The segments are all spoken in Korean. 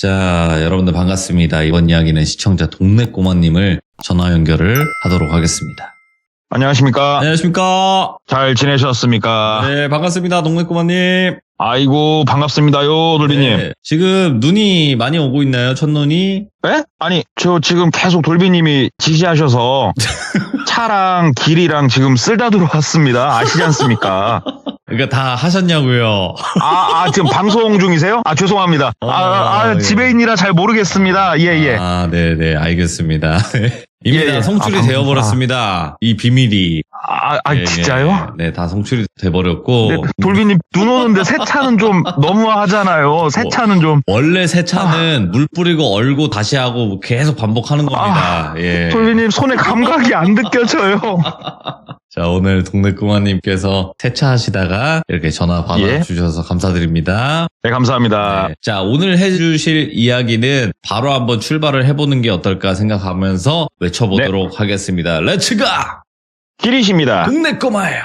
자, 여러분들 반갑습니다. 이번 이야기는 시청자 동네 꼬마님을 전화 연결을 하도록 하겠습니다. 안녕하십니까? 안녕하십니까? 잘 지내셨습니까? 네, 반갑습니다. 동네 꼬마님. 아이고, 반갑습니다요, 돌비님. 네, 지금 눈이 많이 오고 있나요? 첫눈이? 네? 아니, 저 지금 계속 돌비님이 지시하셔서 차랑 길이랑 지금 쓸다 들어왔습니다. 아시지 않습니까? 그러니까 다 하셨냐고요? 지금 방송 중이세요? 죄송합니다. 예. 지배인이라 잘 모르겠습니다. 예. 네네, 알겠습니다. 이미 예, 다 예. 송출이 되어버렸습니다. 이 비밀이. 진짜요? 네, 다 송출이 돼버렸고. 네, 돌비님, 눈 오는데 세차는 좀 너무하잖아요. 세차는 좀. 원래 세차는 물 뿌리고 얼고 다시 하고 계속 반복하는 겁니다. 예. 돌비님, 손에 감각이 안 느껴져요. 자, 오늘 동네 꼬마님께서 세차하시다가 이렇게 전화 받아주셔서 감사드립니다. 네, 감사합니다. 네. 자, 오늘 해주실 이야기는 바로 한번 출발을 해보는 게 어떨까 생각하면서 외쳐보도록 하겠습니다. 렛츠가! 길이십니다. 동네 꼬마예요.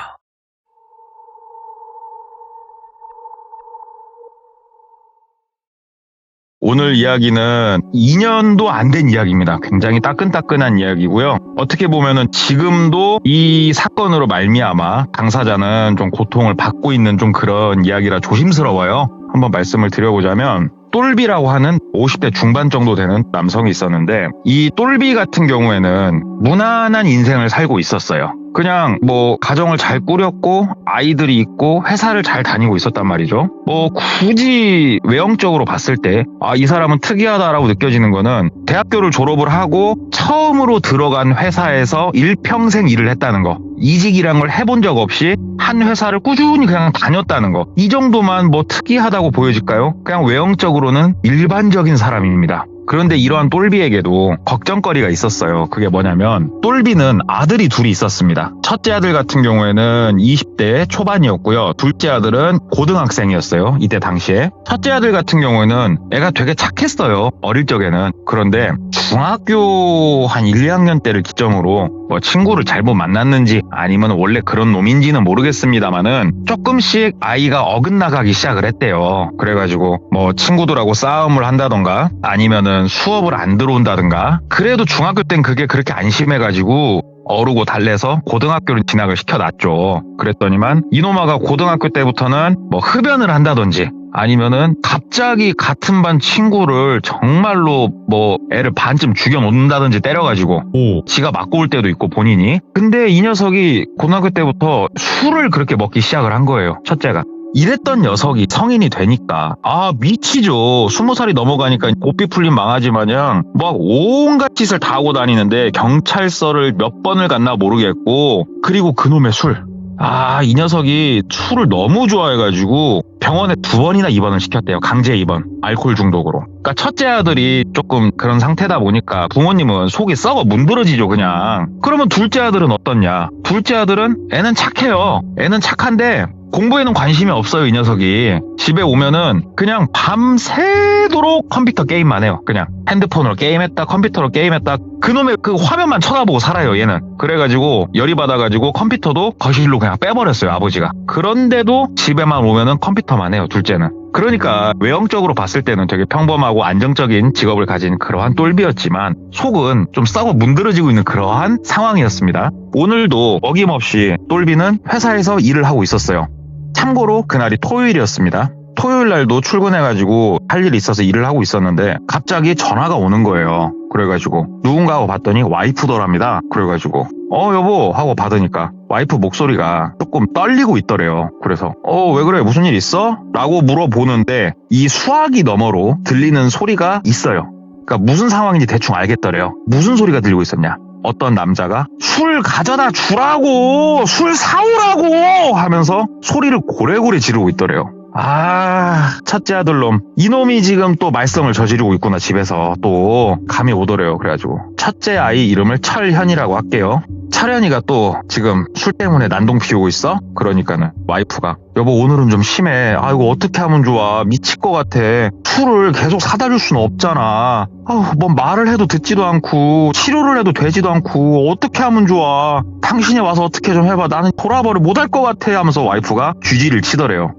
오늘 이야기는 2년도 안 된 이야기입니다. 굉장히 따끈따끈한 이야기고요. 어떻게 보면은 지금도 이 사건으로 말미암아 당사자는 좀 고통을 받고 있는 좀 그런 이야기라 조심스러워요. 한번 말씀을 드려보자면 똘비라고 하는 50대 중반 정도 되는 남성이 있었는데 이 똘비 같은 경우에는 무난한 인생을 살고 있었어요. 그냥 가정을 잘 꾸렸고 아이들이 있고 회사를 잘 다니고 있었단 말이죠. 굳이 외형적으로 봤을 때 이 사람은 특이하다라고 느껴지는 거는 대학교를 졸업을 하고 처음으로 들어간 회사에서 일평생 일을 했다는 거. 이직이란 걸 해본 적 없이 한 회사를 꾸준히 그냥 다녔다는 거. 이 정도만 특이하다고 보여질까요? 그냥 외형적으로는 일반적인 사람입니다. 그런데 이러한 똘비에게도 걱정거리가 있었어요. 그게 뭐냐면 똘비는 아들이 둘이 있었습니다. 첫째 아들 같은 경우에는 20대 초반이었고요. 둘째 아들은 고등학생이었어요. 이때 당시에. 첫째 아들 같은 경우에는 애가 되게 착했어요. 어릴 적에는. 그런데 중학교 한 1, 2학년 때를 기점으로 친구를 잘못 만났는지 아니면 원래 그런 놈인지는 모르겠습니다만은 조금씩 아이가 어긋나가기 시작을 했대요. 그래가지고 친구들하고 싸움을 한다던가 아니면은 수업을 안 들어온다든가. 그래도 중학교 땐 그게 그렇게 안 심해가지고 어르고 달래서 고등학교를 진학을 시켜놨죠. 그랬더니만 이놈아가 고등학교 때부터는 흡연을 한다든지 아니면은 갑자기 같은 반 친구를 정말로 애를 반쯤 죽여놓는다든지 때려가지고 지가 맞고 올 때도 있고 본인이. 근데 이 녀석이 고등학교 때부터 술을 그렇게 먹기 시작을 한 거예요. 첫째가. 이랬던 녀석이 성인이 되니까 미치죠. 20살이 넘어가니까 고삐 풀린 망아지 마냥 온갖 짓을 다 하고 다니는데 경찰서를 몇 번을 갔나 모르겠고 그리고 그놈의 술. 이 녀석이 술을 너무 좋아해가지고 병원에 2번이나 입원을 시켰대요. 강제 입원. 알코올 중독으로. 그러니까 첫째 아들이 조금 그런 상태다 보니까 부모님은 속이 썩어 문드러지죠, 그냥. 그러면 둘째 아들은 어떻냐? 둘째 아들은 애는 착해요. 애는 착한데 공부에는 관심이 없어요, 이 녀석이. 집에 오면은 그냥 밤새도록 컴퓨터 게임만 해요. 그냥 핸드폰으로 게임했다, 컴퓨터로 게임했다. 그놈의 그 화면만 쳐다보고 살아요, 얘는. 그래가지고 열이 받아가지고 컴퓨터도 거실로 그냥 빼버렸어요, 아버지가. 그런데도 집에만 오면은 컴퓨터만 해요, 둘째는. 그러니까 외형적으로 봤을 때는 되게 평범하고 안정적인 직업을 가진 그러한 똘비였지만 속은 좀 썩어 문드러지고 있는 그러한 상황이었습니다. 오늘도 어김없이 똘비는 회사에서 일을 하고 있었어요. 참고로 그날이 토요일이었습니다. 토요일 날도 출근해가지고 할 일이 있어서 일을 하고 있었는데 갑자기 전화가 오는 거예요. 그래가지고 누군가 하고 봤더니 와이프더랍니다. 그래가지고 여보 하고 받으니까 와이프 목소리가 조금 떨리고 있더래요. 그래서 왜 그래 무슨 일 있어? 라고 물어보는데 이 수화기 너머로 들리는 소리가 있어요. 그러니까 무슨 상황인지 대충 알겠더래요. 무슨 소리가 들리고 있었냐? 어떤 남자가 술 가져다 주라고 술 사오라고 하면서 소리를 고래고래 지르고 있더래요. 첫째 아들놈. 이놈이 지금 또 말썽을 저지르고 있구나, 집에서. 또 감이 오더래요. 그래가지고 첫째 아이 이름을 철현이라고 할게요. 철현이가 또 지금 술 때문에 난동 피우고 있어? 그러니까는 와이프가 여보 오늘은 좀 심해. 이거 어떻게 하면 좋아? 미칠 것 같아. 술을 계속 사다 줄 수는 없잖아. 말을 해도 듣지도 않고 치료를 해도 되지도 않고 어떻게 하면 좋아? 당신이 와서 어떻게 좀 해봐. 나는 돌아버려 못할 것 같아 하면서 와이프가 쥐지를 치더래요.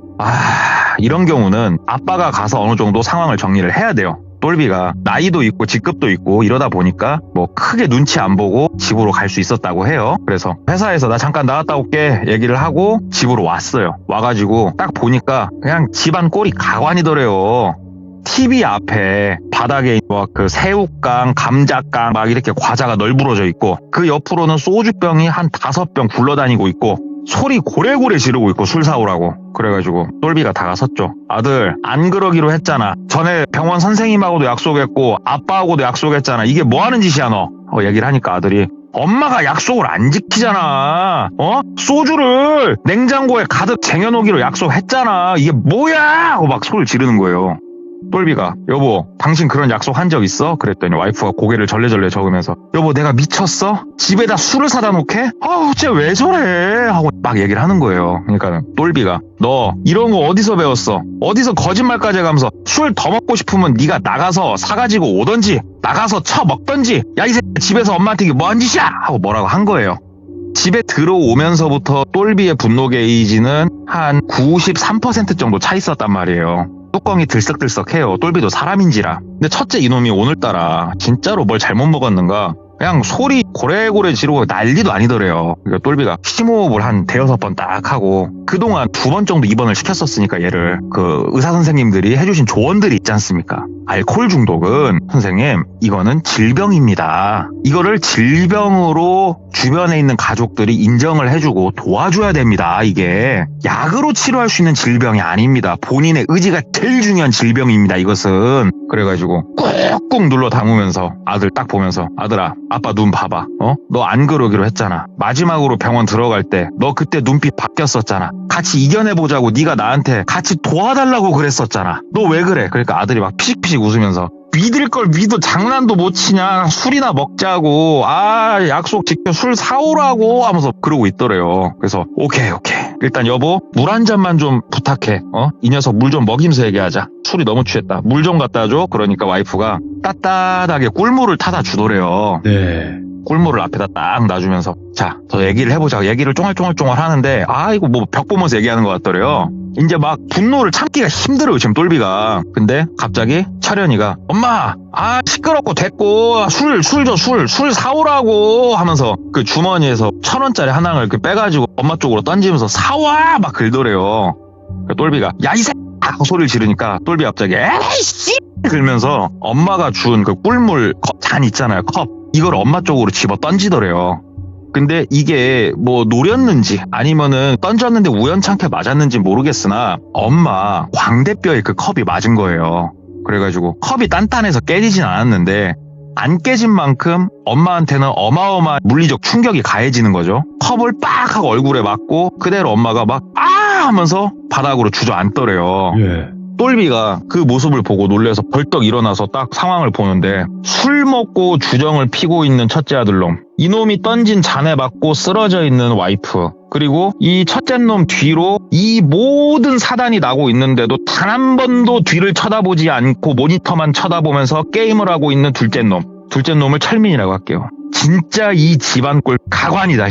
이런 경우는 아빠가 가서 어느 정도 상황을 정리를 해야 돼요. 똘비가 나이도 있고 직급도 있고 이러다 보니까 뭐 크게 눈치 안 보고 집으로 갈 수 있었다고 해요. 그래서 회사에서 나 잠깐 나갔다 올게 얘기를 하고 집으로 왔어요. 와가지고 딱 보니까 그냥 집안 꼴이 가관이더래요. TV 앞에 바닥에 뭐 그 새우깡, 감자깡 막 이렇게 과자가 널브러져 있고 그 옆으로는 소주병이 한 5병 굴러다니고 있고 소리 고래고래 지르고 있고 술 사오라고. 그래가지고 똘비가 다가섰죠. 아들 안 그러기로 했잖아. 전에 병원 선생님하고도 약속했고 아빠하고도 약속했잖아. 이게 뭐 하는 짓이야 너. 얘기를 하니까 아들이 엄마가 약속을 안 지키잖아. 소주를 냉장고에 가득 쟁여놓기로 약속했잖아. 이게 뭐야 하고 막 소리를 지르는 거예요. 똘비가 여보 당신 그런 약속 한 적 있어? 그랬더니 와이프가 고개를 절레절레 저으면서 여보 내가 미쳤어? 집에다 술을 사다 놓게? 쟤 왜 저래? 하고 막 얘기를 하는 거예요. 그러니까 똘비가 너 이런 거 어디서 배웠어? 어디서 거짓말까지 해가면서 술 더 먹고 싶으면 네가 나가서 사가지고 오던지 나가서 처먹던지 야 이 새끼 집에서 엄마한테 이게 뭐한 짓이야? 하고 뭐라고 한 거예요. 집에 들어오면서부터 똘비의 분노 게이지는 한 93% 정도 차 있었단 말이에요. 뚜껑이 들썩들썩해요. 똘비도 사람인지라. 근데 첫째 이놈이 오늘따라 진짜로 뭘 잘못 먹었는가 그냥 소리 고래고래 지르고 난리도 아니더래요. 그러니까 똘비가 심호흡을 한 5-6번 딱 하고 그동안 2번 정도 입원을 시켰었으니까 얘를 그 의사 선생님들이 해주신 조언들이 있지 않습니까? 알코올 중독은 선생님 이거는 질병입니다. 이거를 질병으로 주변에 있는 가족들이 인정을 해주고 도와줘야 됩니다. 이게 약으로 치료할 수 있는 질병이 아닙니다. 본인의 의지가 제일 중요한 질병입니다. 이것은. 그래가지고 꾹꾹 눌러 담으면서 아들 딱 보면서 아들아 아빠 눈 봐봐. 너 안 그러기로 했잖아. 마지막으로 병원 들어갈 때 너 그때 눈빛 바뀌었었잖아. 같이 이겨내보자고 네가 나한테 같이 도와달라고 그랬었잖아. 너 왜 그래? 그러니까 아들이 막 피식피식 웃으면서 믿을 걸 믿어 장난도 못 치냐. 술이나 먹자고. 약속 지켜 술 사오라고 하면서 그러고 있더래요. 그래서 오케이 일단 여보 물 한 잔만 좀 부탁해. 이 녀석 물 좀 먹이면서 얘기하자. 술이 너무 취했다. 물 좀 갖다 줘. 그러니까 와이프가 따뜻하게 꿀물을 타다 주더래요. 네. 꿀물을 앞에다 딱 놔주면서 자, 더 얘기를 해보자. 얘기를 쫑알쫑알 하는데 이거 뭐 벽 보면서 얘기하는 것 같더래요. 이제 막 분노를 참기가 힘들어요 지금 똘비가. 근데 갑자기 철현이가 엄마 시끄럽고 됐고 술 사오라고 하면서 그 주머니에서 1,000원짜리 한 항을 빼가지고 엄마 쪽으로 던지면서 사와 막 긁더래요. 똘비가 야 이 새끼 하고 소리를 지르니까 똘비 갑자기 에이씨 그러면서 엄마가 준 그 꿀물 잔 있잖아요. 컵 이걸 엄마 쪽으로 집어 던지더래요. 근데 이게 뭐 노렸는지 아니면은 던졌는데 우연찮게 맞았는지 모르겠으나 엄마 광대뼈에 그 컵이 맞은 거예요. 그래가지고 컵이 단단해서 깨지진 않았는데 안 깨진 만큼 엄마한테는 어마어마한 물리적 충격이 가해지는 거죠. 컵을 빡 하고 얼굴에 맞고 그대로 엄마가 막 하면서 바닥으로 주저앉더래요. 예. 똘비가 그 모습을 보고 놀래서 벌떡 일어나서 딱 상황을 보는데 술 먹고 주정을 피고 있는 첫째 아들놈, 이놈이 던진 잔에 맞고 쓰러져 있는 와이프, 그리고 이 첫째 놈 뒤로 이 모든 사단이 나고 있는데도 단 한 번도 뒤를 쳐다보지 않고 모니터만 쳐다보면서 게임을 하고 있는 둘째 놈을 철민이라고 할게요. 진짜 이 집안꼴 가관이다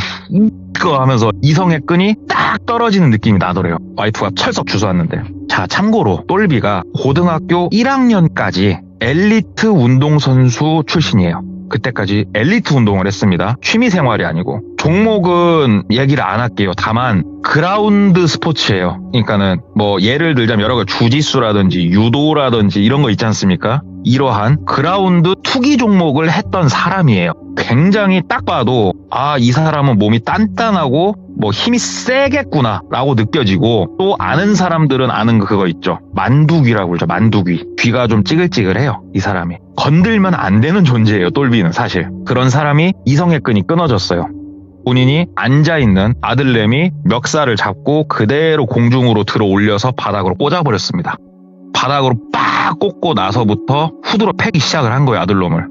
이거 하면서 이성의 끈이 딱 떨어지는 느낌이 나더래요. 와이프가 철썩 주워왔는데. 자, 참고로 똘비가 고등학교 1학년까지 엘리트 운동선수 출신이에요. 그때까지 엘리트 운동을 했습니다. 취미생활이 아니고. 종목은 얘기를 안 할게요. 다만 그라운드 스포츠예요. 그러니까는 뭐 예를 들자면 여러 가지 주짓수라든지 유도라든지 이런 거 있지 않습니까? 이러한 그라운드 투기 종목을 했던 사람이에요. 굉장히 딱 봐도 이 사람은 몸이 단단하고 뭐 힘이 세겠구나 라고 느껴지고, 또 아는 사람들은 아는 그거 있죠. 만두귀라고 그러죠. 만두귀. 귀가 좀 찌글찌글해요. 이 사람이. 건들면 안 되는 존재예요. 똘비는 사실. 그런 사람이 이성의 끈이 끊어졌어요. 본인이 앉아있는 아들내미 멱살을 잡고 그대로 공중으로 들어 올려서 바닥으로 꽂아버렸습니다. 바닥으로 빡 꽂고 나서부터 후드로 패기 시작을 한 거예요. 아들놈을.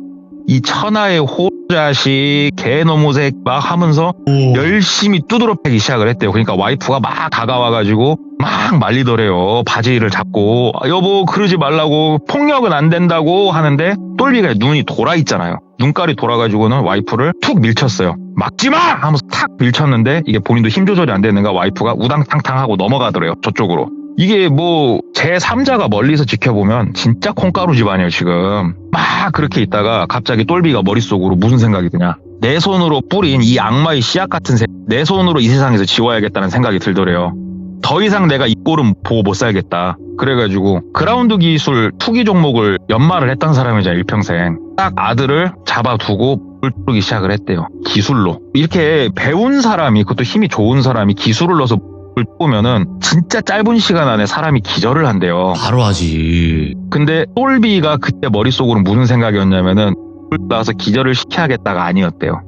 이 천하의 호자식 개노무색 막 하면서 열심히 두드러 패기 시작을 했대요. 그러니까 와이프가 막 다가와가지고 막 말리더래요. 바지를 잡고 여보 그러지 말라고, 폭력은 안 된다고 하는데 똘비가 눈이 돌아 있잖아요. 눈깔이 돌아가지고는 와이프를 툭 밀쳤어요. 막지마! 하면서 탁 밀쳤는데 이게 본인도 힘 조절이 안 되는가 와이프가 우당탕탕 하고 넘어가더래요. 저쪽으로. 이게 뭐 제3자가 멀리서 지켜보면 진짜 콩가루 집안이에요 지금. 막 그렇게 있다가 갑자기 똘비가 머릿속으로 무슨 생각이 드냐. 내 손으로 뿌린 이 악마의 씨앗 같은 내 손으로 이 세상에서 지워야겠다는 생각이 들더래요. 더 이상 내가 이 꼴은 보고 못 살겠다. 그래가지고 그라운드 기술 투기 종목을 연마를 했던 사람이죠 일평생. 딱 아들을 잡아두고 물 뿌리기 시작을 했대요. 기술로. 이렇게 배운 사람이, 그것도 힘이 좋은 사람이 기술을 넣어서 물 뿌면은 진짜 짧은 시간 안에 사람이 기절을 한대요. 바로 하지. 근데 똘비가 그때 머릿속으로 무슨 생각이었냐면은 물 나와서 기절을 시켜야겠다가 아니었대요.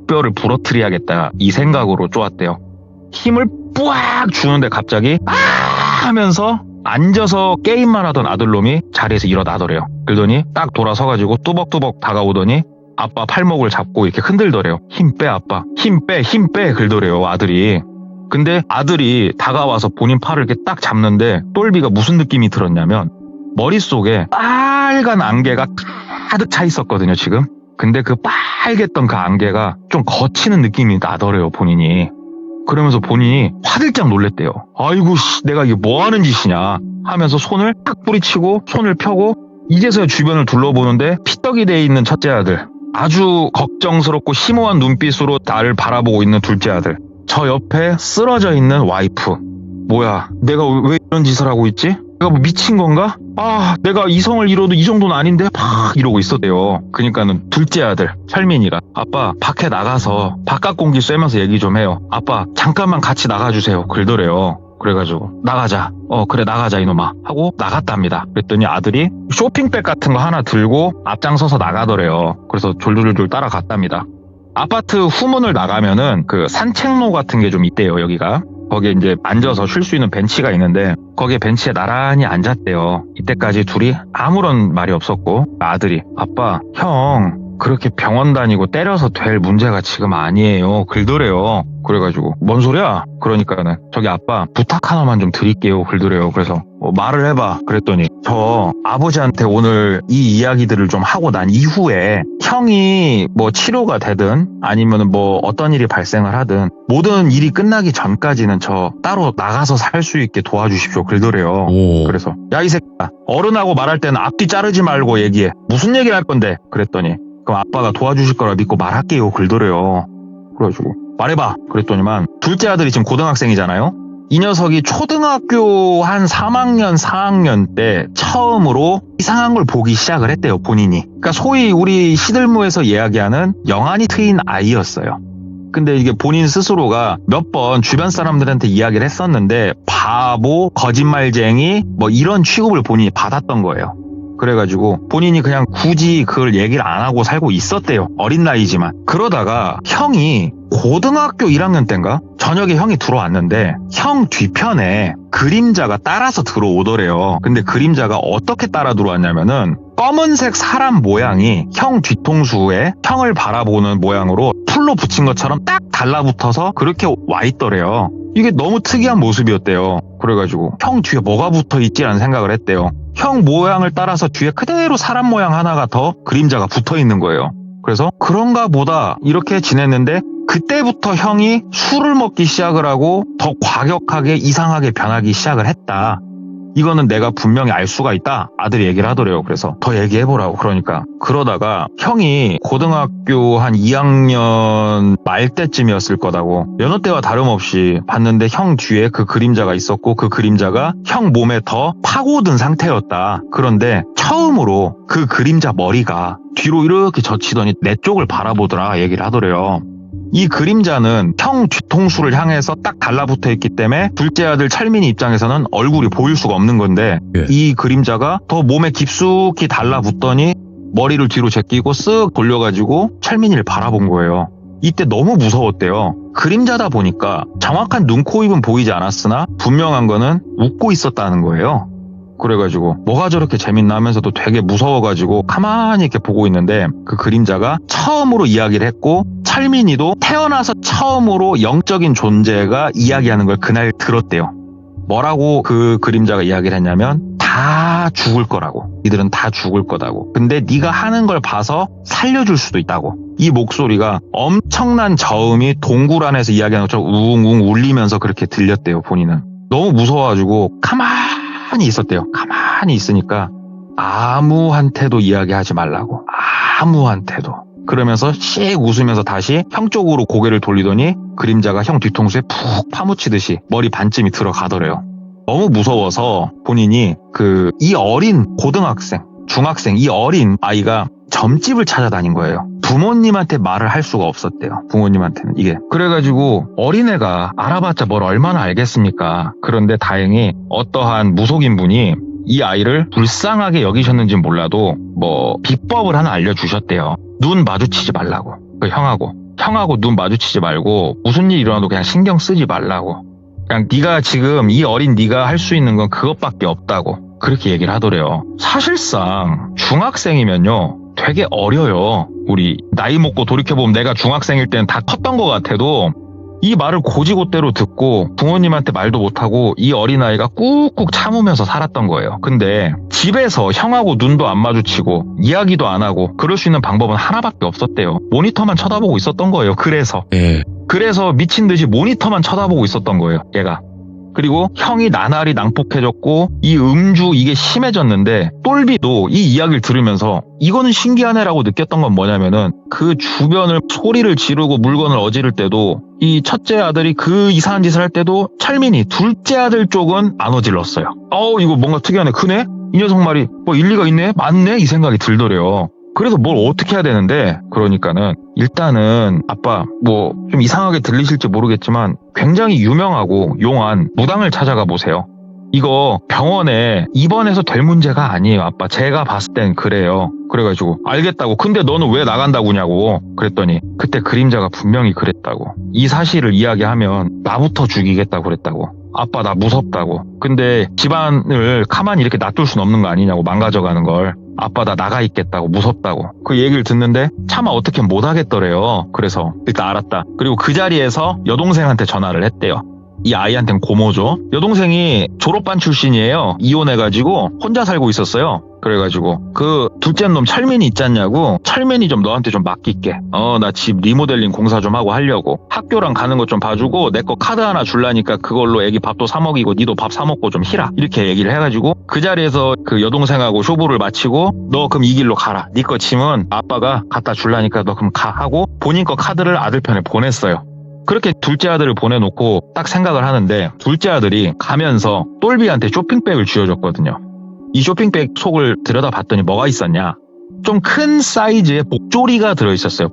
뼈를 부러뜨려야겠다 이 생각으로 쪼았대요. 힘을 뿌악 주는데 갑자기 하면서 앉아서 게임만 하던 아들놈이 자리에서 일어나더래요. 그러더니 딱 돌아서가지고 뚜벅뚜벅 다가오더니 아빠 팔목을 잡고 이렇게 흔들더래요. 힘 빼 아빠, 힘 빼 그러더래요 아들이. 근데 아들이 다가와서 본인 팔을 이렇게 딱 잡는데 똘비가 무슨 느낌이 들었냐면 머릿속에 빨간 안개가 가득 차 있었거든요 지금. 근데 그 빨갰던 그 안개가 좀 거치는 느낌이 나더래요 본인이. 그러면서 본인이 화들짝 놀랬대요. 아이고 내가 이게 뭐 하는 짓이냐 하면서 손을 탁 뿌리치고 손을 펴고 이제서야 주변을 둘러보는데 피떡이 돼 있는 첫째 아들, 아주 걱정스럽고 심오한 눈빛으로 나를 바라보고 있는 둘째 아들, 저 옆에 쓰러져 있는 와이프. 뭐야 내가 왜 이런 짓을 하고 있지? 내가 뭐 미친 건가? 내가 이성을 잃어도 이 정도는 아닌데 막 이러고 있었대요. 그러니까는 둘째 아들 철민이가 아빠 밖에 나가서 바깥 공기 쐬면서 얘기 좀 해요. 아빠 잠깐만 같이 나가주세요 그러더래요. 그래가지고 나가자. 그래 나가자 이놈아 하고 나갔답니다. 그랬더니 아들이 쇼핑백 같은 거 하나 들고 앞장서서 나가더래요. 그래서 졸졸졸 따라갔답니다. 아파트 후문을 나가면은 그 산책로 같은 게 좀 있대요 여기가. 거기에 이제 앉아서 쉴 수 있는 벤치가 있는데 거기에 벤치에 나란히 앉았대요. 이때까지 둘이 아무런 말이 없었고 아들이 아빠 형 그렇게 병원 다니고 때려서 될 문제가 지금 아니에요 그러더래요. 그래가지고 뭔 소리야? 그러니까는 저기 아빠 부탁 하나만 좀 드릴게요 그러더래요. 그래서 말을 해봐 그랬더니 저 아버지한테 오늘 이 이야기들을 좀 하고 난 이후에 형이 뭐 치료가 되든 아니면 뭐 어떤 일이 발생을 하든 모든 일이 끝나기 전까지는 저 따로 나가서 살 수 있게 도와주십시오 그러더래요. 그래서 야 이 새끼야 어른하고 말할 때는 앞뒤 자르지 말고 얘기해. 무슨 얘기를 할 건데? 그랬더니 그럼 아빠가 도와주실 거라 믿고 말할게요 그러더래요. 그래가지고 말해봐 그랬더니만 둘째 아들이 지금 고등학생이잖아요. 이 녀석이 초등학교 한 3학년 4학년 때 처음으로 이상한 걸 보기 시작을 했대요 본인이. 그러니까 소위 우리 시들무에서 이야기하는 영안이 트인 아이였어요. 근데 이게 본인 스스로가 몇 번 주변 사람들한테 이야기를 했었는데 바보, 거짓말쟁이 뭐 이런 취급을 본인이 받았던 거예요. 그래가지고 본인이 그냥 굳이 그걸 얘기를 안 하고 살고 있었대요. 어린 나이지만. 그러다가 형이 고등학교 1학년 때인가? 저녁에 형이 들어왔는데 형 뒤편에 그림자가 따라서 들어오더래요. 근데 그림자가 어떻게 따라 들어왔냐면은 검은색 사람 모양이 형 뒤통수에 형을 바라보는 모양으로 풀로 붙인 것처럼 딱 달라붙어서 그렇게 와 있더래요. 이게 너무 특이한 모습이었대요. 그래가지고 형 뒤에 뭐가 붙어있지라는 생각을 했대요. 형 모양을 따라서 뒤에 그대로 사람 모양 하나가 더 그림자가 붙어있는 거예요. 그래서 그런가 보다 이렇게 지냈는데 그때부터 형이 술을 먹기 시작을 하고 더 과격하게 이상하게 변하기 시작을 했다. 이거는 내가 분명히 알 수가 있다. 아들이 얘기를 하더래요. 그래서 더 얘기해보라고. 그러니까 그러다가 형이 고등학교 한 2학년 말 때쯤이었을 거다고 여느 때와 다름없이 봤는데 형 뒤에 그 그림자가 있었고 그 그림자가 형 몸에 더 파고든 상태였다. 그런데 처음으로 그 그림자 머리가 뒤로 이렇게 젖히더니 내 쪽을 바라보더라 얘기를 하더래요. 이 그림자는 형 뒤통수를 향해서 딱 달라붙어 있기 때문에 둘째 아들 철민이 입장에서는 얼굴이 보일 수가 없는 건데 이 그림자가 더 몸에 깊숙이 달라붙더니 머리를 뒤로 제끼고 쓱 돌려가지고 철민이를 바라본 거예요. 이때 너무 무서웠대요. 그림자다 보니까 정확한 눈, 코, 입은 보이지 않았으나 분명한 거는 웃고 있었다는 거예요. 그래가지고 뭐가 저렇게 재밌나 하면서도 되게 무서워가지고 가만히 이렇게 보고 있는데 그 그림자가 처음으로 이야기를 했고 철민이도 태어나서 처음으로 영적인 존재가 이야기하는 걸 그날 들었대요. 뭐라고 그 그림자가 이야기를 했냐면 다 죽을 거라고. 이들은 다 죽을 거다고. 근데 네가 하는 걸 봐서 살려줄 수도 있다고. 이 목소리가 엄청난 저음이 동굴 안에서 이야기하는 것처럼 웅웅 울리면서 그렇게 들렸대요 본인은. 너무 무서워가지고 가만히 있었대요. 가만히 있으니까 아무한테도 이야기하지 말라고. 아무한테도. 그러면서 씩 웃으면서 다시 형 쪽으로 고개를 돌리더니 그림자가 형 뒤통수에 푹 파묻히듯이 머리 반쯤이 들어가더래요. 너무 무서워서 본인이 이 어린 고등학생, 중학생, 이 어린 아이가 점집을 찾아다닌 거예요. 부모님한테 말을 할 수가 없었대요. 부모님한테는 이게. 그래가지고 어린애가 알아봤자 뭘 얼마나 알겠습니까? 그런데 다행히 어떠한 무속인 분이 이 아이를 불쌍하게 여기셨는지 몰라도 비법을 하나 알려주셨대요. 눈 마주치지 말라고. 형하고 눈 마주치지 말고 무슨 일 일어나도 그냥 신경 쓰지 말라고. 그냥 네가 지금 이 어린 네가 할 수 있는 건 그것밖에 없다고. 그렇게 얘기를 하더래요. 사실상 중학생이면요 되게 어려요. 우리 나이 먹고 돌이켜보면 내가 중학생일 때는 다 컸던 것 같아도 이 말을 고지고대로 듣고 부모님한테 말도 못하고 이 어린아이가 꾹꾹 참으면서 살았던 거예요. 근데 집에서 형하고 눈도 안 마주치고 이야기도 안 하고 그럴 수 있는 방법은 하나밖에 없었대요. 모니터만 쳐다보고 있었던 거예요. 그래서 미친 듯이 모니터만 쳐다보고 있었던 거예요. 얘가. 그리고 형이 나날이 낭폭해졌고 이 음주 이게 심해졌는데 똘비도 이 이야기를 들으면서 이거는 신기하네라고 느꼈던 건 뭐냐면은 그 주변을 소리를 지르고 물건을 어지를 때도 이 첫째 아들이 그 이상한 짓을 할 때도 철민이 둘째 아들 쪽은 안 어질렀어요. 이거 뭔가 특이하네. 크네? 이 녀석 말이 일리가 있네? 맞네? 이 생각이 들더래요. 그래서 뭘 어떻게 해야 되는데 그러니까는 일단은 아빠 좀 이상하게 들리실지 모르겠지만 굉장히 유명하고 용한 무당을 찾아가 보세요. 이거 병원에 입원해서 될 문제가 아니에요. 아빠 제가 봤을 땐 그래요. 그래가지고 알겠다고. 근데 너는 왜 나간다고냐고 그랬더니 그때 그림자가 분명히 그랬다고. 이 사실을 이야기하면 나부터 죽이겠다고 그랬다고. 아빠 나 무섭다고. 근데 집안을 가만히 이렇게 놔둘 순 없는 거 아니냐고. 망가져가는 걸. 아빠 나 나가 있겠다고. 무섭다고. 그 얘기를 듣는데 차마 어떻게 못 하겠더래요. 그래서 일단 알았다. 그리고 그 자리에서 여동생한테 전화를 했대요. 이 아이한테는 고모죠. 여동생이 졸업반 출신이에요. 이혼해가지고 혼자 살고 있었어요. 그래가지고 그 둘째 놈 철민이 있잖냐고. 철민이 좀 너한테 좀 맡길게. 나 집 리모델링 공사 좀 하고 하려고. 학교랑 가는 거 좀 봐주고 내 거 카드 하나 줄라니까 그걸로 애기 밥도 사 먹이고 니도 밥 사 먹고 좀 희라. 이렇게 얘기를 해가지고 그 자리에서 그 여동생하고 쇼부를 마치고 너 그럼 이 길로 가라. 니 거 짐은 아빠가 갖다 줄라니까 너 그럼 가 하고 본인 거 카드를 아들 편에 보냈어요. 그렇게 둘째 아들을 보내놓고 딱 생각을 하는데 둘째 아들이 가면서 똘비한테 쇼핑백을 쥐어줬거든요. 이 쇼핑백 속을 들여다봤더니 뭐가 있었냐. 좀 큰 사이즈의 복조리가 들어있었어요.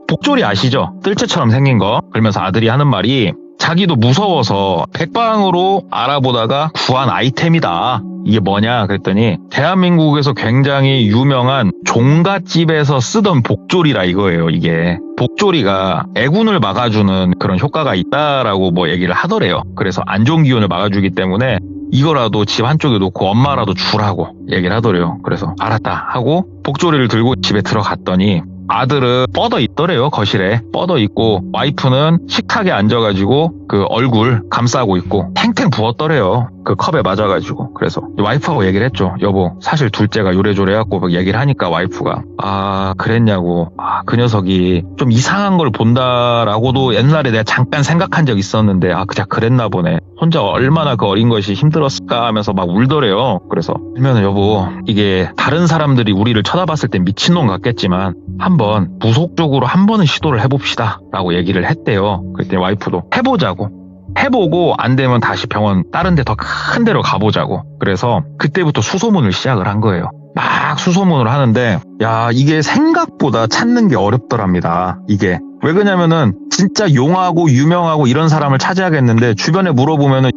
복조리 아시죠? 뜰채처럼 생긴 거. 그러면서 아들이 하는 말이 자기도 무서워서 백방으로 알아보다가 구한 아이템이다. 이게 뭐냐 그랬더니 대한민국에서 굉장히 유명한 종갓집에서 쓰던 복조리라 이거예요. 이게 복조리가 애군을 막아주는 그런 효과가 있다라고 얘기를 하더래요. 그래서 안 좋은 기운을 막아주기 때문에 이거라도 집 한쪽에 놓고 엄마라도 주라고 얘기를 하더래요. 그래서 알았다 하고 복조리를 들고 집에 들어갔더니 아들은 뻗어 있더래요. 거실에 뻗어 있고 와이프는 식탁에 앉아가지고 그 얼굴 감싸고 있고 탱탱 부었더래요. 그 컵에 맞아가지고. 그래서 와이프하고 얘기를 했죠. 여보 사실 둘째가 요래조래 해갖고 얘기를 하니까 와이프가 그랬냐고. 그 녀석이 좀 이상한 걸 본다라고도 옛날에 내가 잠깐 생각한 적 있었는데 그냥 그랬나 보네. 혼자 얼마나 그 어린 것이 힘들었을까 하면서 막 울더래요. 그래서 그러면 여보 이게 다른 사람들이 우리를 쳐다봤을 땐 미친놈 같겠지만 한번 무속적으로 한 번은 시도를 해봅시다 라고 얘기를 했대요. 그랬더니 와이프도 해보고 안 되면 다시 병원 다른 데 더 큰 데로 가보자고. 그래서 그때부터 수소문을 시작을 한 거예요. 막 수소문을 하는데 이게 생각보다 찾는 게 어렵더랍니다. 이게 왜 그러냐면은 진짜 용하고 유명하고 이런 사람을 찾아야겠는데 주변에 물어보면은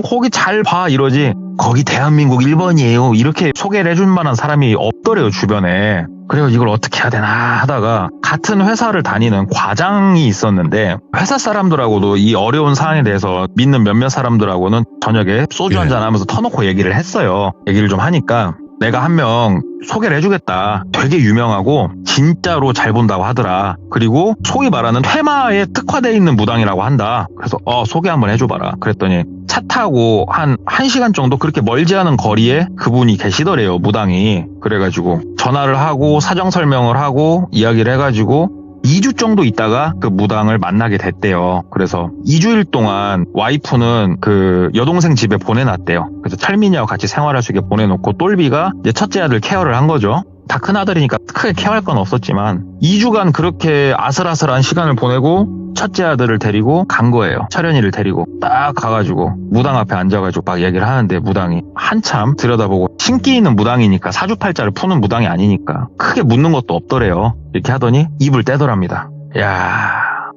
거기 잘 봐 이러지 거기 대한민국 1번이에요 이렇게 소개를 해줄 만한 사람이 없더래요 주변에. 그래서 이걸 어떻게 해야 되나 하다가 같은 회사를 다니는 과장이 있었는데 회사 사람들하고도 이 어려운 상황에 대해서 믿는 몇몇 사람들하고는 저녁에 소주 한잔 하면서 터놓고 얘기를 했어요. 얘기를 좀 하니까 내가 한 명 소개를 해주겠다. 되게 유명하고 진짜로 잘 본다고 하더라. 그리고 소위 말하는 퇴마에 특화되어 있는 무당이라고 한다. 그래서 소개 한번 해줘봐라. 그랬더니 차 타고 한 1시간 정도 그렇게 멀지 않은 거리에 그분이 계시더래요. 무당이. 그래가지고 전화를 하고 사정 설명을 하고 이야기를 해가지고 2주 정도 있다가 그 무당을 만나게 됐대요. 그래서 2주일 동안 와이프는 그 여동생 집에 보내놨대요. 그래서 철민이하고 같이 생활할 수 있게 보내놓고 똘비가 이제 첫째 아들 케어를 한 거죠. 다 큰아들이니까 크게 케어할 건 없었지만 2주간 그렇게 아슬아슬한 시간을 보내고 첫째 아들을 데리고 간 거예요. 철현이를 데리고 딱 가가지고 무당 앞에 앉아가지고 막 얘기를 하는데 무당이 한참 들여다보고 신기 있는 무당이니까 사주팔자를 푸는 무당이 아니니까 크게 묻는 것도 없더래요. 이렇게 하더니 입을 떼더랍니다. 야,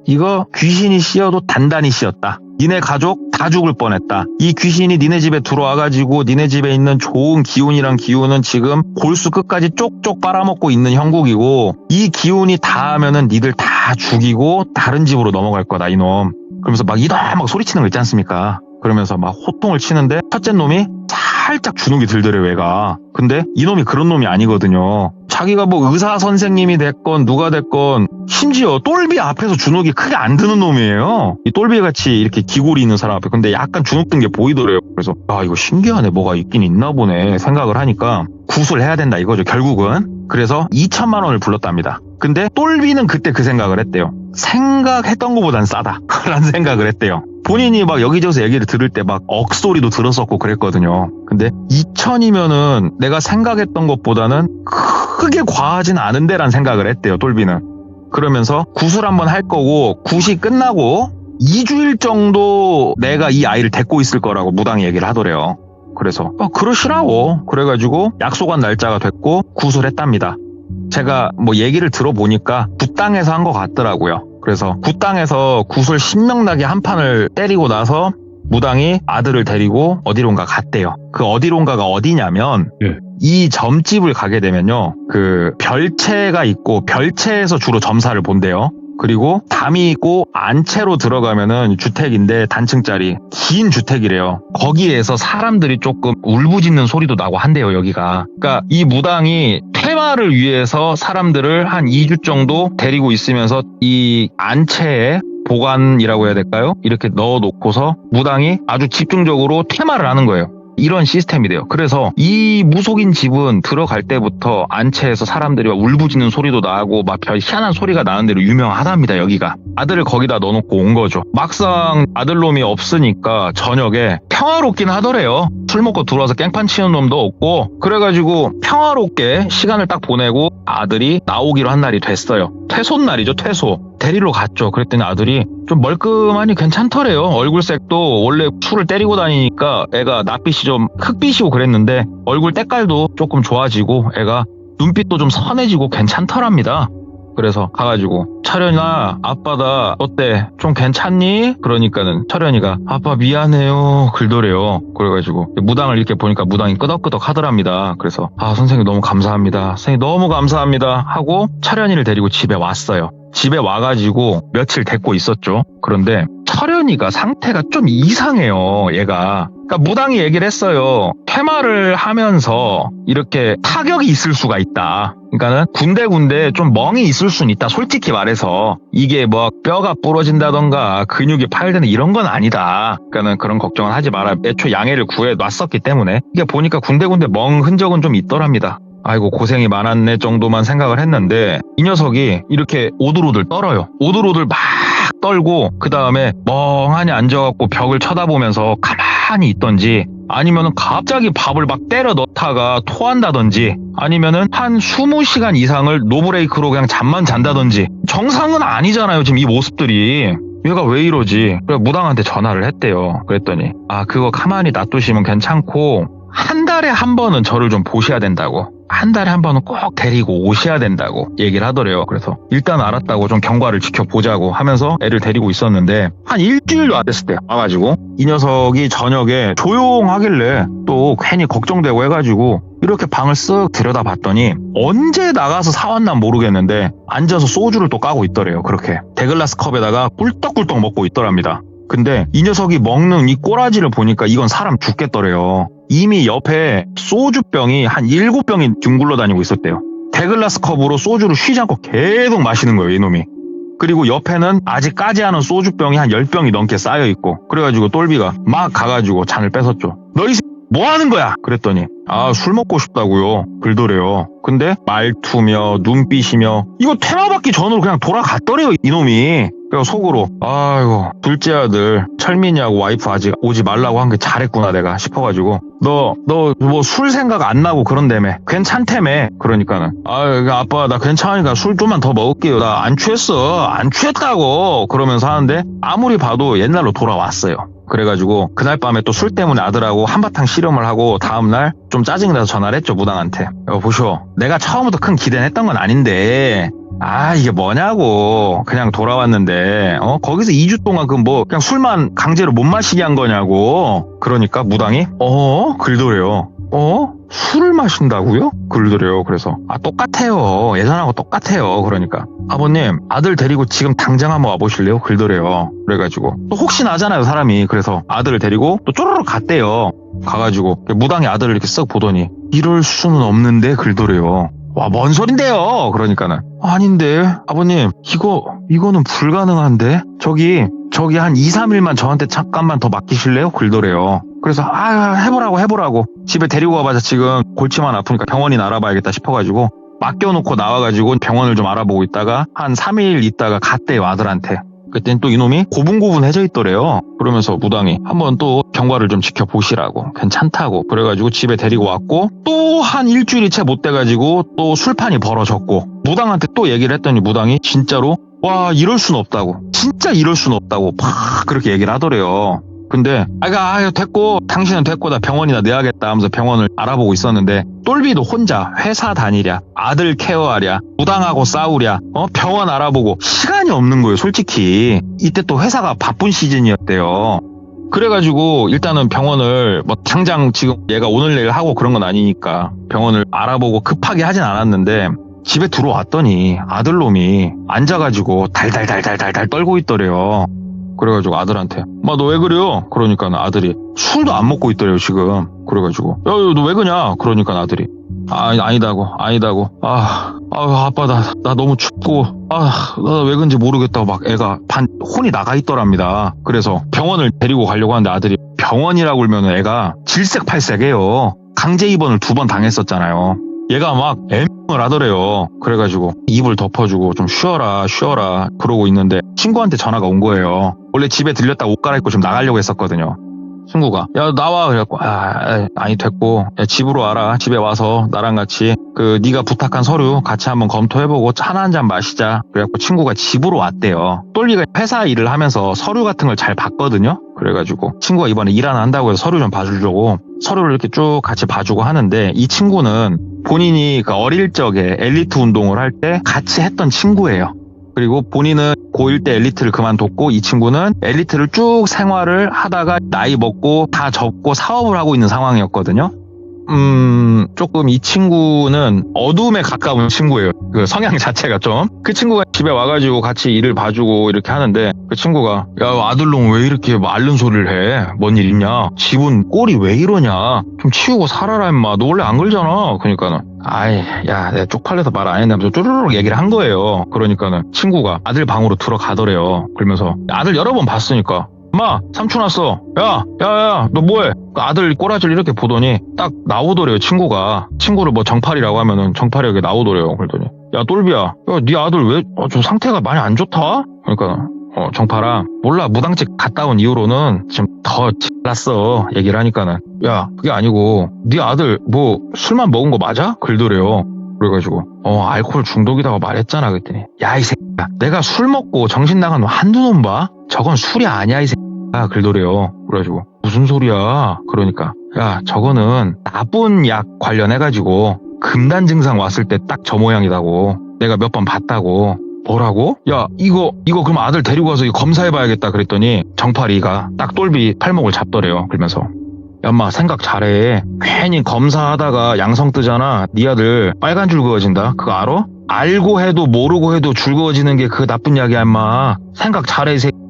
이거 귀신이 씌어도 단단히 씌었다. 니네 가족 다 죽을 뻔했다. 이 귀신이 니네 집에 들어와가지고 니네 집에 있는 좋은 기운이랑 기운은 지금 골수 끝까지 쪽쪽 빨아먹고 있는 형국이고 이 기운이 닿으면은 니들 다 죽이고 다른 집으로 넘어갈 거다 이놈. 그러면서 막 이다 막 소리치는 거 있지 않습니까? 그러면서 막 호통을 치는데 첫째 놈이 살짝 주눅이 들더래요 얘가. 근데 이놈이 그런 놈이 아니거든요. 자기가 뭐 의사 선생님이 됐건 누가 됐건 심지어 똘비 앞에서 주눅이 크게 안 드는 놈이에요. 이 똘비 같이 이렇게 기골이 있는 사람 앞에 근데 약간 주눅 든 게 보이더래요. 그래서 아 이거 신기하네 뭐가 있긴 있나 보네 생각을 하니까 구술을 해야 된다 이거죠 결국은. 그래서 2천만 원을 불렀답니다. 근데 똘비는 그때 그 생각을 했대요. 생각했던 것보단 싸다 라는 생각을 했대요. 본인이 막 여기저기서 얘기를 들을 때 막 억소리도 들었었고 그랬거든요. 근데 2천이면은 내가 생각했던 것보다는 크게 과하진 않은데 라는 생각을 했대요 똘비는. 그러면서 구술 한번 할 거고 굿이 끝나고 2주일 정도 내가 이 아이를 데리고 있을 거라고 무당이 얘기를 하더래요. 그래서 그러시라고 그래가지고 약속한 날짜가 됐고 구술했답니다. 제가 뭐 얘기를 들어보니까 굿당에서 한 것 같더라고요. 그래서 굿당에서 구슬 신명나게 한 판을 때리고 나서 무당이 아들을 데리고 어디론가 갔대요. 그 어디론가가 어디냐면 이 점집을 가게 되면요. 그 별채가 있고 별채에서 주로 점사를 본대요. 그리고 담이 있고 안채로 들어가면은 주택인데 단층짜리 긴 주택이래요. 거기에서 사람들이 조금 울부짖는 소리도 나고 한대요 여기가. 그러니까 이 무당이 퇴마를 위해서 사람들을 한 2주 정도 데리고 있으면서 이 안채에 보관이라고 해야 될까요? 이렇게 넣어놓고서 무당이 아주 집중적으로 퇴마를 하는 거예요. 이런 시스템이 돼요. 그래서 이 무속인 집은 들어갈 때부터 안채에서 사람들이 막 울부짖는 소리도 나고 막 별 희한한 소리가 나는 대로 유명하답니다. 여기가. 아들을 거기다 넣어놓고 온 거죠. 막상 아들놈이 없으니까 저녁에 평화롭긴 하더래요. 술 먹고 들어와서 깽판 치는 놈도 없고 그래가지고 평화롭게 시간을 딱 보내고 아들이 나오기로 한 날이 됐어요. 퇴소날이죠. 퇴소. 데리러 갔죠. 그랬더니 아들이 좀 멀끔하니 괜찮더래요. 얼굴색도 원래 술을 때리고 다니니까 애가 낯빛이 좀 흑빛이고 그랬는데 얼굴 때깔도 조금 좋아지고 애가 눈빛도 좀 선해지고 괜찮더랍니다. 그래서 가가지고 철현아 아빠다 어때 좀 괜찮니? 그러니까는 철현이가 아빠 미안해요 글더래요. 그래가지고 무당을 이렇게 보니까 무당이 끄덕끄덕 하더랍니다. 그래서 아 선생님 너무 감사합니다. 선생님 너무 감사합니다 하고 철현이를 데리고 집에 왔어요. 집에 와가지고 며칠 데리고 있었죠. 그런데 철현이가 상태가 좀 이상해요 얘가. 그러니까 무당이 얘기를 했어요. 퇴마를 하면서 이렇게 타격이 있을 수가 있다. 그러니까는 군데군데 좀 멍이 있을 수는 있다. 솔직히 말해서 이게 뭐 뼈가 부러진다던가 근육이 파열되는 이런 건 아니다. 그러니까는 그런 걱정은 하지 마라. 애초 양해를 구해놨었기 때문에 이게 보니까 군데군데 멍 흔적은 좀 있더랍니다. 아이고 고생이 많았네 정도만 생각을 했는데 이 녀석이 이렇게 오들오들 떨어요. 오들오들 막 떨고 그 다음에 멍하니 앉아갖고 벽을 쳐다보면서 가만히 있던지 아니면은 갑자기 밥을 막 때려 넣다가 토한다든지 아니면은 한 20시간 이상을 노브레이크로 그냥 잠만 잔다든지 정상은 아니잖아요 지금 이 모습들이. 얘가 왜 이러지? 그래 무당한테 전화를 했대요. 그랬더니 아 그거 가만히 놔두시면 괜찮고 한 달에 한 번은 저를 좀 보셔야 된다고. 한 달에 한 번은 꼭 데리고 오셔야 된다고 얘기를 하더래요. 그래서 일단 알았다고 좀 경과를 지켜보자고 하면서 애를 데리고 있었는데 한 일주일도 안 됐을 때 와가지고 이 녀석이 저녁에 조용하길래 또 괜히 걱정되고 해가지고 이렇게 방을 쓱 들여다봤더니 언제 나가서 사왔나 모르겠는데 앉아서 소주를 또 까고 있더래요. 그렇게 데글라스 컵에다가 꿀떡꿀떡 먹고 있더랍니다. 근데 이 녀석이 먹는 이 꼬라지를 보니까 이건 사람 죽겠더래요. 이미 옆에 소주병이 한 7병이 둥글러 다니고 있었대요. 데글라스 컵으로 소주를 쉬지 않고 계속 마시는 거예요, 이놈이. 그리고 옆에는 아직 까지 않은 소주병이 한 10병이 넘게 쌓여있고 그래가지고 똘비가 막 가가지고 잔을 뺏었죠. 너 이 뭐 하는 거야? 그랬더니 술 먹고 싶다고요. 그러더래요. 근데 말투며 눈빛이며 이거 테마 받기 전으로 그냥 돌아갔더래요, 이놈이. 그래서 속으로 아이고 둘째 아들 철민이하고 와이프 아직 오지 말라고 한 게 잘했구나 내가 싶어가지고 너 뭐 술 생각 안 나고 그런다며 괜찮다며. 그러니까는 아빠 나 괜찮으니까 술 좀만 더 먹을게요. 나 안 취했어. 안 취했다고 그러면서 하는데 아무리 봐도 옛날로 돌아왔어요. 그래가지고 그날 밤에 또 술 때문에 아들하고 한바탕 씨름을 하고 다음날 좀 짜증이 나서 전화를 했죠, 무당한테. 보쇼, 내가 처음부터 큰 기대는 했던 건 아닌데 이게 뭐냐고. 그냥 돌아왔는데 거기서 2주 동안 그냥 술만 강제로 못 마시게 한 거냐고. 그러니까 무당이 그러더래요. 술을 마신다고요? 그러더래요. 그래서 똑같아요. 예전하고 똑같아요. 그러니까 아버님 아들 데리고 지금 당장 한번 와보실래요? 그러더래요. 그래가지고 또 혹시 나잖아요 사람이. 그래서 아들을 데리고 또 쪼르륵 갔대요. 가가지고 무당이 아들을 이렇게 쓱 보더니 이럴 수는 없는데 그러더래요. 와, 뭔 소린데요? 그러니까는 아닌데 아버님 이거는 불가능한데 저기 한 2-3일만 저한테 잠깐만 더 맡기실래요? 그러더래요. 그래서 해보라고 집에 데리고 와봐자 지금 골치만 아프니까 병원이나 알아봐야겠다 싶어가지고 맡겨놓고 나와가지고 병원을 좀 알아보고 있다가 한 3일 있다가 갔대요, 아들한테. 그땐 또 이놈이 고분고분해져 있더래요. 그러면서 무당이 한번 또 경과를 좀 지켜보시라고 괜찮다고 그래가지고 집에 데리고 왔고 또 한 일주일이 채 못 돼가지고 또 술판이 벌어졌고 무당한테 또 얘기를 했더니 무당이 진짜로 와 이럴 순 없다고 진짜 이럴 순 없다고 막 그렇게 얘기를 하더래요. 근데 됐고 당신은 됐고 나 병원이나 내야겠다 하면서 병원을 알아보고 있었는데 똘비도 혼자 회사 다니랴 아들 케어하랴 무당하고 싸우랴 병원 알아보고 시간이 없는 거예요 솔직히. 이때 또 회사가 바쁜 시즌이었대요. 그래가지고 일단은 병원을 당장 지금 얘가 오늘 내일 하고 그런 건 아니니까 병원을 알아보고 급하게 하진 않았는데 집에 들어왔더니 아들놈이 앉아가지고 달달달달달달 떨고 있더래요. 그래가지고 아들한테 너 왜 그래요? 그러니까 아들이 술도 안 먹고 있더래요 지금. 그래가지고 너 왜 그냐? 그러니까 아들이 아니다고 아빠 나 너무 춥고 나 왜 그런지 모르겠다고 막 애가 혼이 나가 있더랍니다. 그래서 병원을 데리고 가려고 하는데 아들이 병원이라고 그러면 애가 질색팔색해요. 강제 입원을 2번 당했었잖아요. 얘가 막 애명을 하더래요. 그래가지고 입을 덮어주고 좀 쉬어라 그러고 있는데 친구한테 전화가 온 거예요. 원래 집에 들렸다 옷 갈아입고 좀 나가려고 했었거든요. 친구가 야 나와 그래갖고 아니 됐고 야, 집으로 와라. 집에 와서 나랑 같이 네가 부탁한 서류 같이 한번 검토해보고 차 한 잔 마시자. 그래갖고 친구가 집으로 왔대요. 똘리가 회사 일을 하면서 서류 같은 걸 잘 봤거든요. 그래가지고 친구가 이번에 일 하나 한다고 해서 서류 좀 봐주려고 서류를 이렇게 쭉 같이 봐주고 하는데 이 친구는 본인이 어릴 적에 엘리트 운동을 할 때 같이 했던 친구예요. 그리고 본인은 고1 때 엘리트를 그만뒀고 이 친구는 엘리트를 쭉 생활을 하다가 나이 먹고 다 접고 사업을 하고 있는 상황이었거든요. 조금 이 친구는 어둠에 가까운 친구예요. 그 성향 자체가 좀. 그 친구가 집에 와가지고 같이 일을 봐주고 이렇게 하는데 그 친구가 야 아들놈 왜 이렇게 앓는 소리를 해? 뭔 일 있냐? 집은 꼴이 왜 이러냐? 좀 치우고 살아라 임마. 너 원래 안 그러잖아. 그러니까는 야 내가 쪽팔려서 말 안 했는데 쪼르륵 얘기를 한 거예요. 그러니까는 친구가 아들 방으로 들어가더래요. 그러면서 아들 여러 번 봤으니까 엄마 삼촌 왔어. 야 너 뭐해? 아들 꼬라지를 이렇게 보더니 딱 나오더래요. 친구를 정팔이라고 하면은 정팔이에게 나오더래요. 그러더니 야 똘비야 야 네 아들 왜 좀 상태가 많이 안 좋다? 그러니까 정팔아 몰라 무당집 갔다 온 이후로는 지금 더 잘났어. 얘기를 하니까는 야 그게 아니고 네 아들 술만 먹은 거 맞아? 그러더래요. 그래가지고 알코올 중독이라고 말했잖아. 그랬더니 야 이 새끼야 내가 술 먹고 정신 나간 놈 한두 놈 봐? 저건 술이 아니야 이 새끼야. 그러더래요. 그래가지고 무슨 소리야? 그러니까 야 저거는 나쁜 약 관련해가지고 금단 증상 왔을 때 딱 저 모양이라고 내가 몇 번 봤다고. 뭐라고? 야 이거 그럼 아들 데리고 가서 이거 검사해봐야겠다. 그랬더니 정팔이가 딱 똘비 팔목을 잡더래요. 그러면서 야 엄마 생각 잘해. 괜히 검사하다가 양성 뜨잖아. 네 아들 빨간 줄 그어진다. 그거 알아? 알고 해도 모르고 해도 줄 그어지는 게 그 나쁜 약이야 임마. 생각 잘해 이 새끼야.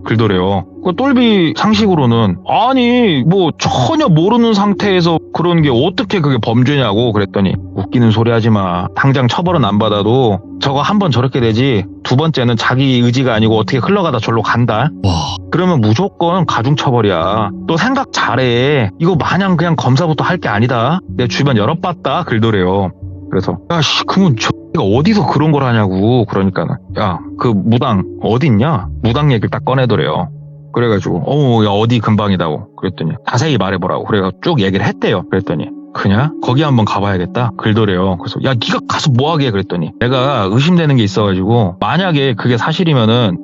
그러더래요. 그 똘비 상식으로는 아니 전혀 모르는 상태에서 그런 게 어떻게 그게 범죄냐고. 그랬더니 웃기는 소리 하지 마. 당장 처벌은 안 받아도 저거 한 번 저렇게 되지 2번째는 자기 의지가 아니고 어떻게 흘러가다 절로 간다. 와 그러면 무조건 가중처벌이야. 너 생각 잘해. 이거 마냥 그냥 검사부터 할 게 아니다. 내 주변 여러 봤다. 글더래요. 그래서 야씨 그러면 저가 어디서 그런 걸 하냐고. 그러니까는 야 그 무당 어디 있냐? 무당 얘기를 딱 꺼내더래요. 그래가지고 야 어디 근방이다고 그랬더니 자세히 말해보라고. 그래가지고 쭉 얘기를 했대요. 그랬더니 그냥 거기 한번 가봐야겠다 글더래요. 그래서 야 네가 가서 뭐하게 그랬더니 내가 의심되는 게 있어가지고 만약에 그게 사실이면은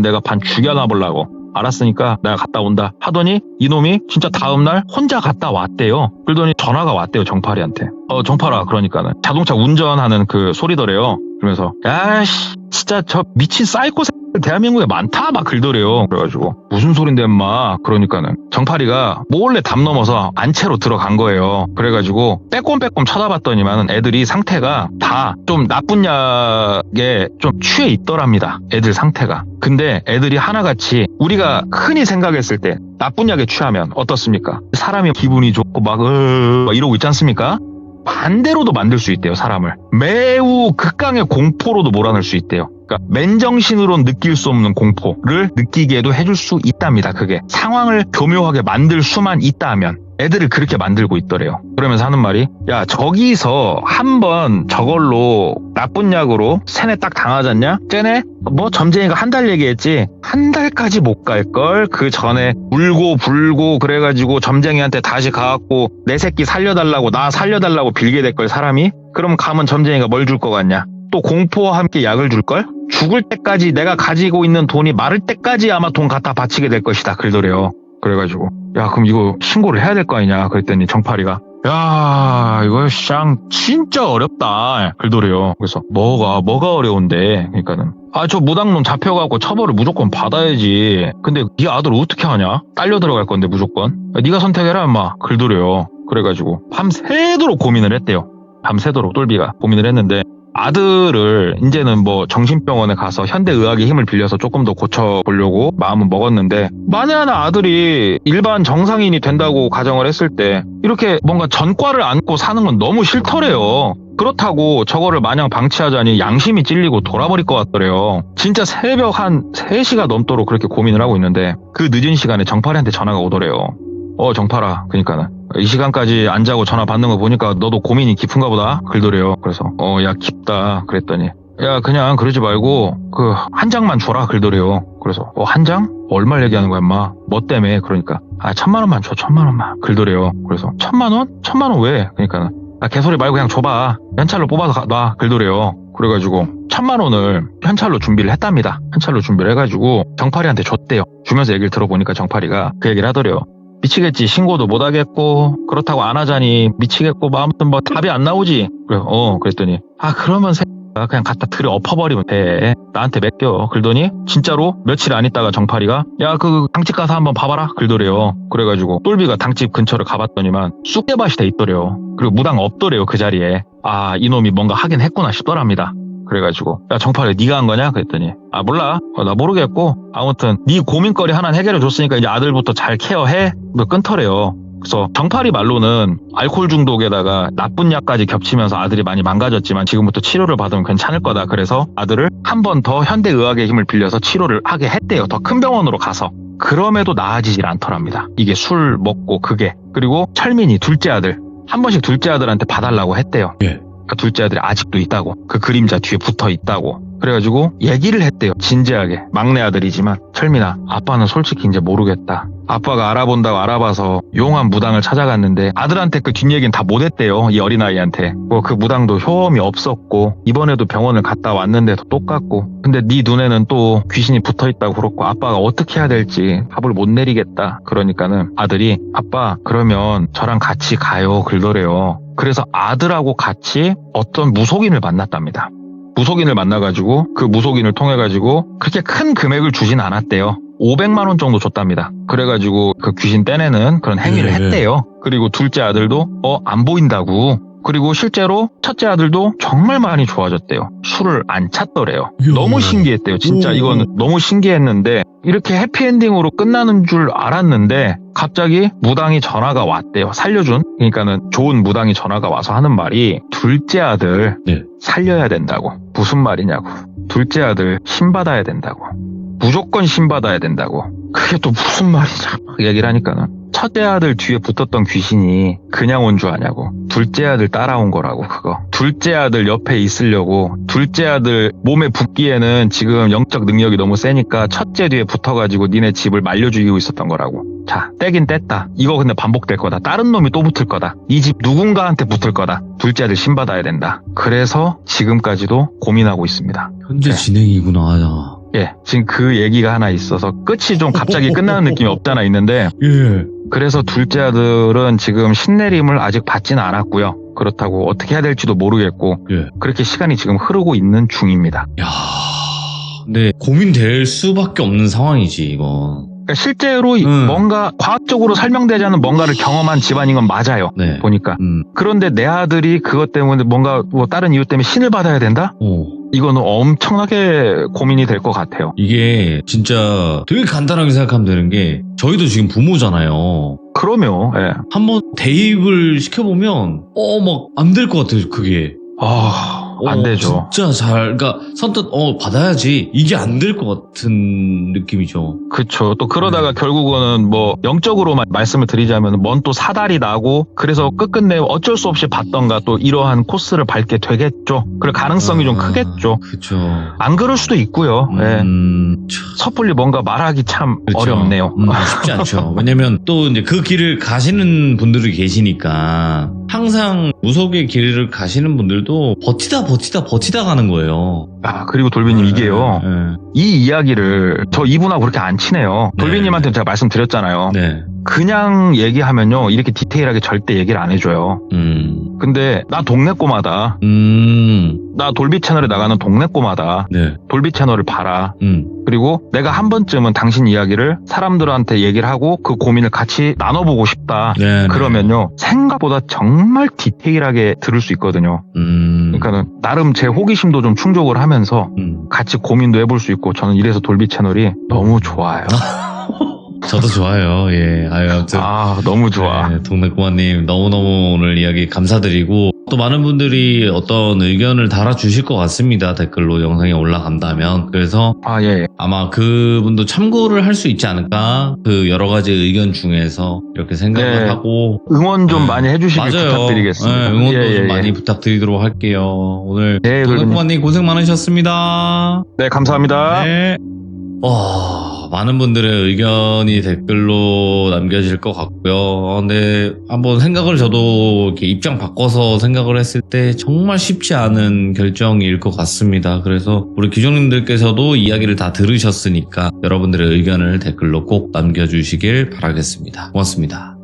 내가 반 죽여놔보려고. 알았으니까 내가 갔다 온다 하더니 이놈이 진짜 다음날 혼자 갔다 왔대요. 그러더니 전화가 왔대요. 정파리한테. 정파라 그러니까는 자동차 운전하는 그 소리더래요. 그러면서 야씨 진짜 저 미친 사이코 새끼들 대한민국에 많다 막 글더래요. 그래가지고 무슨 소린데 임마. 그러니까는 정파리가 몰래 담 넘어서 안채로 들어간 거예요. 그래가지고 빼꼼빼꼼 쳐다봤더니만은 애들이 상태가 다 좀 나쁜 약에 좀 취해 있더랍니다. 애들 상태가. 근데 애들이 하나같이 우리가 흔히 생각했을 때 나쁜 약에 취하면 어떻습니까? 사람이 기분이 좋고 막 이러고 있지 않습니까? 반대로도 만들 수 있대요. 사람을 매우 극강의 공포로도 몰아넣을 수 있대요. 그러니까 맨정신으로 느낄 수 없는 공포를 느끼게도 해줄 수 있답니다. 그게 상황을 교묘하게 만들 수만 있다면 애들을 그렇게 만들고 있더래요. 그러면서 하는 말이 야 저기서 한번 저걸로 나쁜 약으로 세뇌 딱 당하잖냐? 쟤네 뭐 점쟁이가 한 달 얘기했지 한 달까지 못 갈걸. 그 전에 울고 불고 그래가지고 점쟁이한테 다시 가갖고 내 새끼 살려달라고 나 살려달라고 빌게 될걸 사람이. 그럼 가면 점쟁이가 뭘 줄 것 같냐? 또 공포와 함께 약을 줄걸? 죽을 때까지 내가 가지고 있는 돈이 마를 때까지 아마 돈 갖다 바치게 될 것이다 글더래요. 그래가지고 야 그럼 이거 신고를 해야 될 거 아니냐 그랬더니 정파리가 야 이거 쌍 진짜 어렵다 글더래요. 그래서 뭐가 어려운데. 그러니까는 저 무당놈 잡혀갖고 처벌을 무조건 받아야지. 근데 네 아들 어떻게 하냐? 딸려 들어갈 건데 무조건 네가 선택해라 인마 글더래요. 그래가지고 밤새도록 고민을 했대요. 밤새도록 똘비가 고민을 했는데 아들을 이제는 뭐 정신병원에 가서 현대의학의 힘을 빌려서 조금 더 고쳐보려고 마음은 먹었는데 만에 하나 아들이 일반 정상인이 된다고 가정을 했을 때 이렇게 뭔가 전과를 안고 사는 건 너무 싫더래요. 그렇다고 저거를 마냥 방치하자니 양심이 찔리고 돌아버릴 것 같더래요. 진짜 새벽 한 3시가 넘도록 그렇게 고민을 하고 있는데 그 늦은 시간에 정파리한테 전화가 오더래요. 정파라 그러니까는 이 시간까지 안 자고 전화 받는 거 보니까 너도 고민이 깊은가 보다 글더래요. 그래서 야 깊다 그랬더니 야 그냥 그러지 말고 그 한 장만 줘라 글더래요. 그래서 한 장? 얼마 얘기하는 거야 인마? 뭐 때문에? 그러니까 1,000,000원만 줘 1,000,000원만 글더래요. 그래서 1,000,000원? 1,000,000원 왜? 그러니까 개소리 말고 그냥 줘봐. 현찰로 뽑아서 놔 글더래요. 그래가지고 1,000,000원을 현찰로 준비를 했답니다. 현찰로 준비를 해가지고 정파리한테 줬대요. 주면서 얘기를 들어보니까 정파리가 그 얘기를 하더래요. 미치겠지. 신고도 못하겠고 그렇다고 안 하자니 미치겠고 아무튼 뭐 답이 안 나오지. 그래 그랬더니 그러면 그냥 갖다 들여 엎어버리면 돼. 나한테 맡겨. 그러더니 진짜로 며칠 안 있다가 정파리가 야 그 당집 가서 한번 봐봐라 그러더래요. 그래가지고 똘비가 당집 근처를 가봤더니만 쑥대밭이 돼 있더래요. 그리고 무당 없더래요. 그 자리에. 이놈이 뭔가 하긴 했구나 싶더랍니다. 그래가지고 야 정파리 네가 한 거냐 그랬더니 몰라. 나 모르겠고 아무튼 네 고민거리 하나 해결해 줬으니까 이제 아들부터 잘 케어해. 끊더래요. 그래서 정파리 말로는 알코올 중독에다가 나쁜 약까지 겹치면서 아들이 많이 망가졌지만 지금부터 치료를 받으면 괜찮을 거다. 그래서 아들을 한 번 더 현대의학의 힘을 빌려서 치료를 하게 했대요. 더 큰 병원으로 가서. 그럼에도 나아지질 않더랍니다. 이게 술 먹고 그게. 그리고 철민이 둘째 아들 한 번씩 둘째 아들한테 봐달라고 했대요. 예. 둘째 아들이 아직도 있다고. 그 그림자 뒤에 붙어 있다고. 그래가지고 얘기를 했대요. 진지하게. 막내 아들이지만 철민아 아빠는 솔직히 이제 모르겠다. 아빠가 알아본다고 알아봐서 용한 무당을 찾아갔는데 아들한테 그 뒷얘기는 다 못했대요. 이 어린아이한테. 그 무당도 효험이 없었고 이번에도 병원을 갔다 왔는데도 똑같고 근데 네 눈에는 또 귀신이 붙어있다고 그렇고 아빠가 어떻게 해야 될지 답을 못 내리겠다. 그러니까는 아들이 아빠 그러면 저랑 같이 가요 글더래요. 그래서 아들하고 같이 어떤 무속인을 만났답니다. 무속인을 만나가지고 그 무속인을 통해가지고 그렇게 큰 금액을 주진 않았대요. 500만 원 정도 줬답니다. 그래가지고 그 귀신 떼내는 그런 행위를 했대요. 그리고 둘째 아들도 안 보인다고. 그리고 실제로 첫째 아들도 정말 많이 좋아졌대요. 술을 안 찾더래요. 너무 신기했대요. 진짜 이건 너무 신기했는데 이렇게 해피엔딩으로 끝나는 줄 알았는데 갑자기 무당이 전화가 왔대요. 살려준. 그러니까는 좋은 무당이 전화가 와서 하는 말이 둘째 아들 살려야 된다고. 무슨 말이냐고. 둘째 아들 신받아야 된다고. 무조건 신받아야 된다고. 그게 또 무슨 말이냐 막 얘기를 하니까는 첫째 아들 뒤에 붙었던 귀신이 그냥 온 줄 아냐고. 둘째 아들 따라온 거라고 그거. 둘째 아들 옆에 있으려고. 둘째 아들 몸에 붙기에는 지금 영적 능력이 너무 세니까 첫째 뒤에 붙어가지고 니네 집을 말려 죽이고 있었던 거라고. 자, 떼긴 뗐다. 이거 근데 반복될 거다. 다른 놈이 또 붙을 거다. 이 집 누군가한테 붙을 거다. 둘째 아들 신받아야 된다. 그래서 지금까지도 고민하고 있습니다. 현재 네. 진행이구나. 예, 지금 그 얘기가 하나 있어서 끝이 좀 갑자기 끝나는 느낌이 없잖아 있는데 예. 그래서 둘째 아들은 지금 신내림을 아직 받지는 않았고요. 그렇다고 어떻게 해야 될지도 모르겠고 예. 그렇게 시간이 지금 흐르고 있는 중입니다. 야, 근데 고민될 수밖에 없는 상황이지 이건. 그러니까 실제로 음. 뭔가 과학적으로 설명되지 않는 뭔가를 경험한 집안인 건 맞아요. 네. 보니까. 그런데 내 아들이 그것 때문에 뭔가 뭐 다른 이유 때문에 신을 받아야 된다? 이거는 엄청나게 고민이 될 것 같아요. 이게 진짜 되게 간단하게 생각하면 되는 게 저희도 지금 부모잖아요. 그러면 예. 한번 대입을 시켜보면 막 안 될 것 같아요 그게. 안 되죠. 진짜 그러니까 선뜻 받아야지 이게 안 될 것 같은 느낌이죠. 그쵸. 또 그러다가 결국은 뭐 영적으로만 말씀을 드리자면 뭔 또 사달이 나고 그래서 끝끝내 어쩔 수 없이 받던가 또 이러한 코스를 밟게 되겠죠. 그럴 가능성이 좀 크겠죠. 그렇죠. 안 그럴 수도 있고요. 예. 섣불리 뭔가 말하기 참 그렇죠. 어렵네요. 쉽지 않죠. 왜냐면 또 이제 그 길을 가시는 분들이 계시니까 항상 무속의 길을 가시는 분들도 버티다 가는 거예요. 그리고 돌비님 이게요. 네. 이 이야기를 저 이분하고 그렇게 안 친해요. 네. 돌비님한테 제가 말씀드렸잖아요. 네. 그냥 얘기하면요. 이렇게 디테일하게 절대 얘기를 안 해줘요. 근데 나 동네 꼬마다. 나 돌비 채널에 나가는 동네 꼬마다. 네. 돌비 채널을 봐라. 그리고 내가 한 번쯤은 당신 이야기를 사람들한테 얘기를 하고 그 고민을 같이 나눠보고 싶다. 네, 그러면요. 생각보다 정말 디테일하게 들을 수 있거든요. 그러니까는 나름 제 호기심도 좀 충족을 하면서 같이 고민도 해볼 수 있고 저는 이래서 돌비 채널이 너무 좋아요. 저도 좋아요. 예. 아무튼. 너무 좋아. 네, 동네꼬마님 너무너무 오늘 이야기 감사드리고 또 많은 분들이 어떤 의견을 달아주실 것 같습니다. 댓글로 영상이 올라간다면. 그래서 예. 아마 그분도 참고를 할 수 있지 않을까? 그 여러 가지 의견 중에서 이렇게 생각을 네. 하고. 응원 좀 많이 해주시길 맞아요. 부탁드리겠습니다. 네, 응원도 좀 많이 부탁드리도록 할게요. 오늘 동네꼬마님 고생 많으셨습니다. 네, 감사합니다. 네. 많은 분들의 의견이 댓글로 남겨질 것 같고요. 근데 한번 생각을 저도 이렇게 입장 바꿔서 생각을 했을 때 정말 쉽지 않은 결정일 것 같습니다. 그래서 우리 귀족님들께서도 이야기를 다 들으셨으니까 여러분들의 의견을 댓글로 꼭 남겨주시길 바라겠습니다. 고맙습니다.